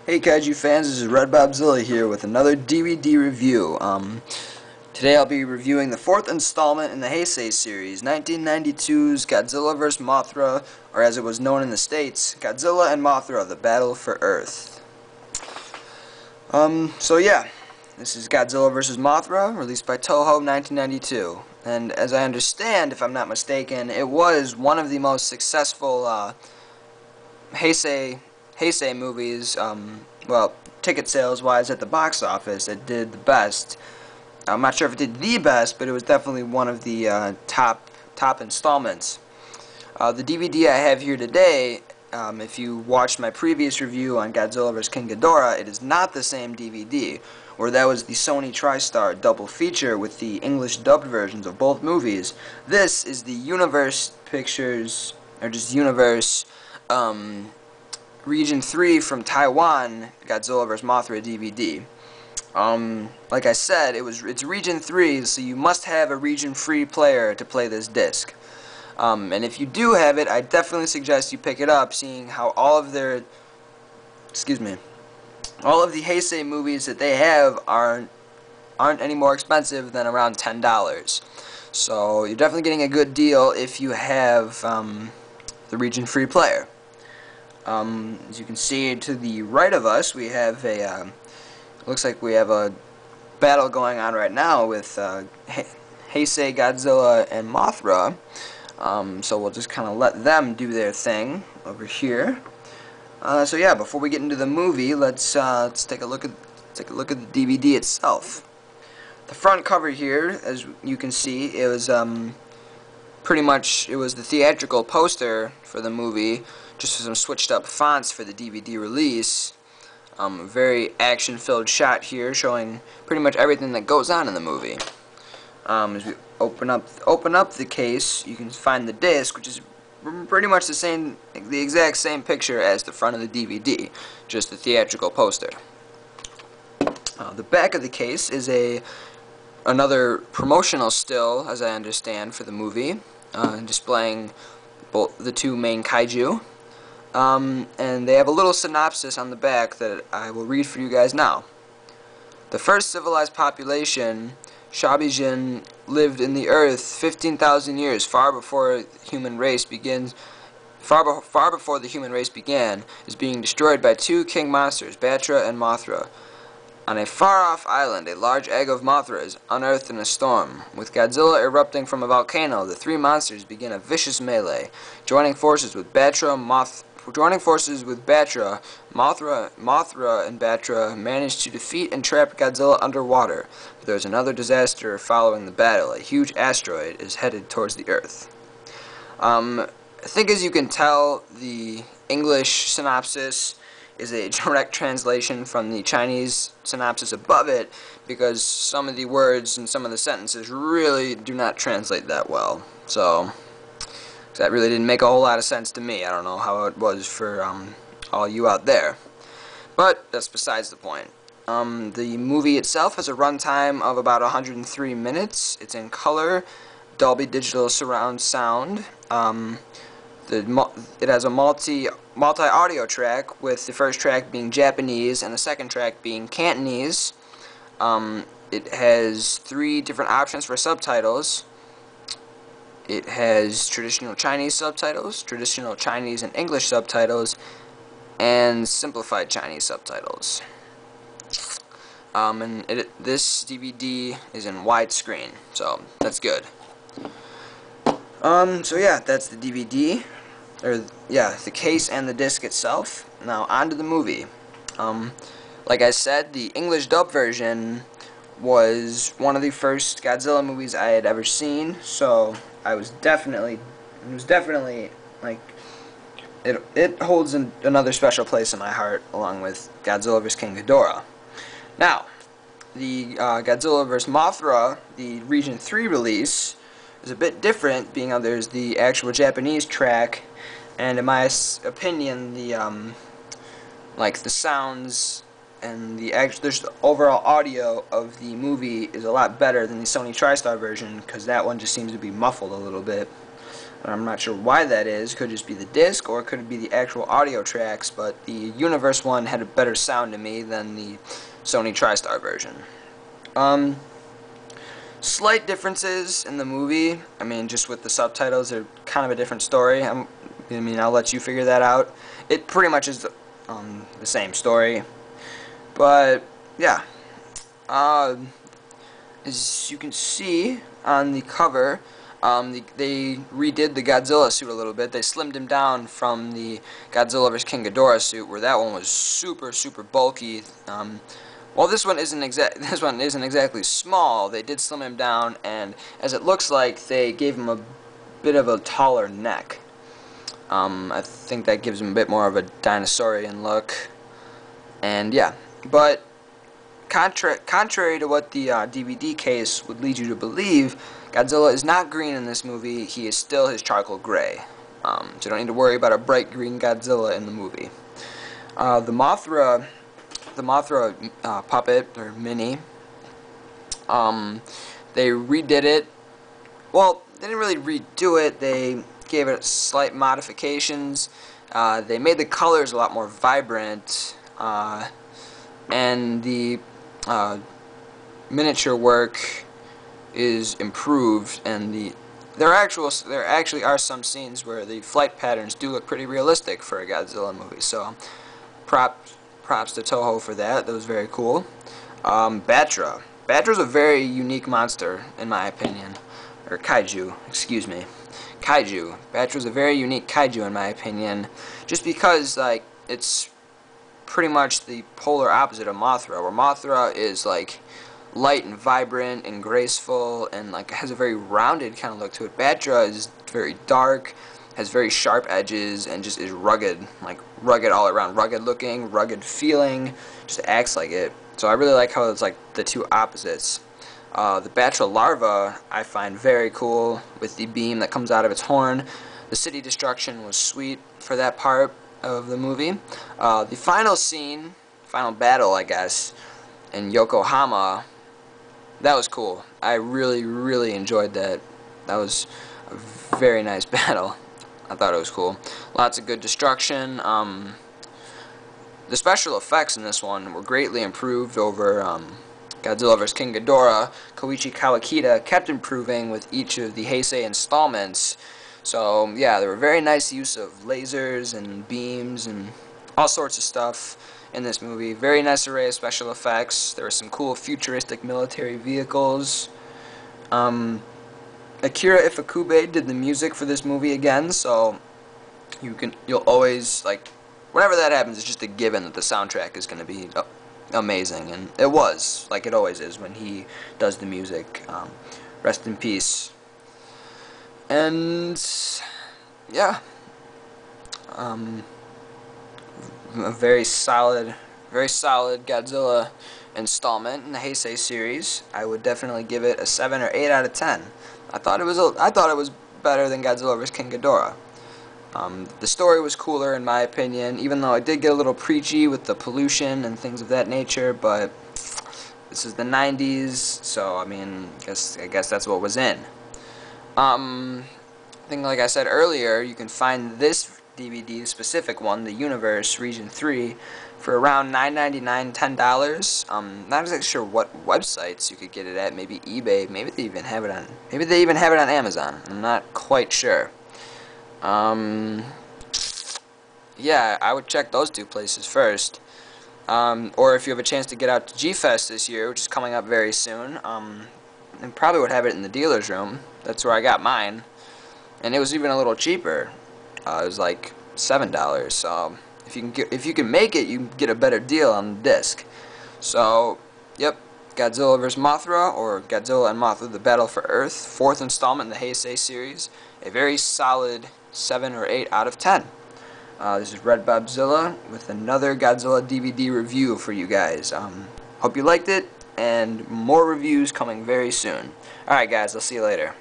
Hey Kaiju fans, this is Red Bobzilla here with another DVD review. Today I'll be reviewing the fourth installment in the Heisei series, 1992's Godzilla vs. Mothra, or as it was known in the States, Godzilla and Mothra, The Battle for Earth. So yeah, this is Godzilla vs. Mothra, released by Toho 1992. And as I understand, if I'm not mistaken, it was one of the most successful Heisei movies, well, ticket sales wise at the box office. It did the best. I'm not sure if it did the best, but it was definitely one of the top installments. The DVD I have here today, if you watched my previous review on Godzilla vs. King Ghidorah, it is not the same DVD, where that was the Sony TriStar double feature with the English dubbed versions of both movies. This is the Universe Pictures, or just Universe, Region 3 from Taiwan, Godzilla vs. Mothra DVD. Like I said, it's Region 3, so you must have a region-free player to play this disc. And if you do have it, I definitely suggest you pick it up, seeing how all of the Heisei movies that they have aren't any more expensive than around $10. So you're definitely getting a good deal if you have the region-free player. As you can see to the right of us, we have looks like we have a battle going on right now with Heisei, Godzilla, and Mothra. So we'll just kind of let them do their thing over here. So yeah, before we get into the movie, let's take a look at the DVD itself. The front cover here, as you can see, it was pretty much the theatrical poster for the movie, just some switched up fonts for the DVD release. Very action-filled shot here, showing pretty much everything that goes on in the movie. As we open up the case, you can find the disc, which is pretty much the exact same picture as the front of the DVD, just the theatrical poster. The back of the case is another promotional still, as I understand, for the movie, displaying both the two main kaiju. And they have a little synopsis on the back that I will read for you guys now. The first civilized population, Shabijin, lived in the earth 15,000 years, far before the human race began, is being destroyed by two king monsters, Batra and Mothra. On a far-off island, a large egg of Mothra is unearthed in a storm. With Godzilla erupting from a volcano, the three monsters begin a vicious melee. Joining forces with Mothra, Mothra and Batra manage to defeat and trap Godzilla underwater. But there's another disaster following the battle. A huge asteroid is headed towards the Earth. I think, as you can tell, the English synopsis is a direct translation from the Chinese synopsis above it, because some of the words and some of the sentences really do not translate that well. So that really didn't make a whole lot of sense to me. I don't know how it was for all you out there. But that's besides the point. The movie itself has a runtime of about 103 minutes. It's in color, Dolby Digital surround sound. It has a multi-audio track, with the first track being Japanese and the second track being Cantonese. It has 3 different options for subtitles. It has traditional Chinese subtitles, traditional Chinese and English subtitles, and simplified Chinese subtitles. This DVD is in widescreen, so that's good. So yeah, that's the DVD, the case and the disc itself. Now on to the movie. Like I said, the English dub version was one of the first Godzilla movies I had ever seen, so it holds another special place in my heart, along with Godzilla vs. King Ghidorah. Now, the Godzilla vs. Mothra, the Region 3 release, is a bit different, being how there's the actual Japanese track, and in my opinion, the sounds and the overall audio of the movie is a lot better than the Sony TriStar version, because that one just seems to be muffled a little bit. I'm not sure why that is. Could just be the disc, or could it be the actual audio tracks, but the Universe one had a better sound to me than the Sony TriStar version. Slight differences in the movie. I mean, just with the subtitles, they're kind of a different story. I'll let you figure that out. It pretty much is the same story. But, yeah. As you can see on the cover, they redid the Godzilla suit a little bit. They slimmed him down from the Godzilla vs. King Ghidorah suit, where that one was super, super bulky. Well, this one isn't exactly small. They did slim him down, and as it looks like, they gave him a bit of a taller neck. I think that gives him a bit more of a dinosaurian look. And yeah, but contrary to what the DVD case would lead you to believe, Godzilla is not green in this movie. He is still his charcoal gray. So you don't need to worry about a bright green Godzilla in the movie. The Mothra puppet, or mini, they redid it. Well, they didn't really redo it. They gave it slight modifications. They made the colors a lot more vibrant, and the miniature work is improved, and there actually are some scenes where the flight patterns do look pretty realistic for a Godzilla movie. So props to Toho for that. That was very cool. Batra. Batra's a very unique monster, in my opinion. Or kaiju, excuse me. Kaiju. Batra's a very unique kaiju, in my opinion. Just because, like, it's pretty much the polar opposite of Mothra, where Mothra is, like, light and vibrant and graceful and, like, has a very rounded kind of look to it. Batra is very dark, has very sharp edges, and just is rugged, like rugged all around, rugged looking, rugged feeling, just acts like it. So I really like how it's like the two opposites. The Batra larva I find very cool with the beam that comes out of its horn. The city destruction was sweet for that part of the movie. The final scene, final battle I guess, in Yokohama, that was cool. I really, really enjoyed that. That was a very nice battle. I thought it was cool. Lots of good destruction. The special effects in this one were greatly improved over Godzilla vs. King Ghidorah. Koichi Kawakita kept improving with each of the Heisei installments. So yeah, there were very nice use of lasers and beams and all sorts of stuff in this movie. Very nice array of special effects. There were some cool futuristic military vehicles. Akira Ifukube did the music for this movie again, so you'll always, like, whenever that happens, it's just a given that the soundtrack is going to be amazing, and it was, like it always is when he does the music. Rest in peace. And yeah, a very solid Godzilla installment in the Heisei series. I would definitely give it a 7 or 8 out of 10. I thought it was better than Godzilla vs. King Ghidorah. The story was cooler in my opinion, even though it did get a little preachy with the pollution and things of that nature, but this is the 90s, so I mean, I guess that's what was in. I think, like I said earlier, you can find this DVD, the specific one, the Universe Region 3, for around $9.99, $10. Not exactly sure what websites you could get it at. Maybe eBay. Maybe they even have it on Amazon. I'm not quite sure. Yeah, I would check those two places first. Or if you have a chance to get out to G-Fest this year, which is coming up very soon, and probably would have it in the dealer's room. That's where I got mine, and it was even a little cheaper. It was like $7. So if you can make it, you can get a better deal on the disc. So, yep, Godzilla vs. Mothra, or Godzilla and Mothra: The Battle for Earth, 4th installment in the Heisei series. A very solid 7 or 8 out of 10. This is Red Bobzilla with another Godzilla DVD review for you guys. Hope you liked it, and more reviews coming very soon. Alright guys, I'll see you later.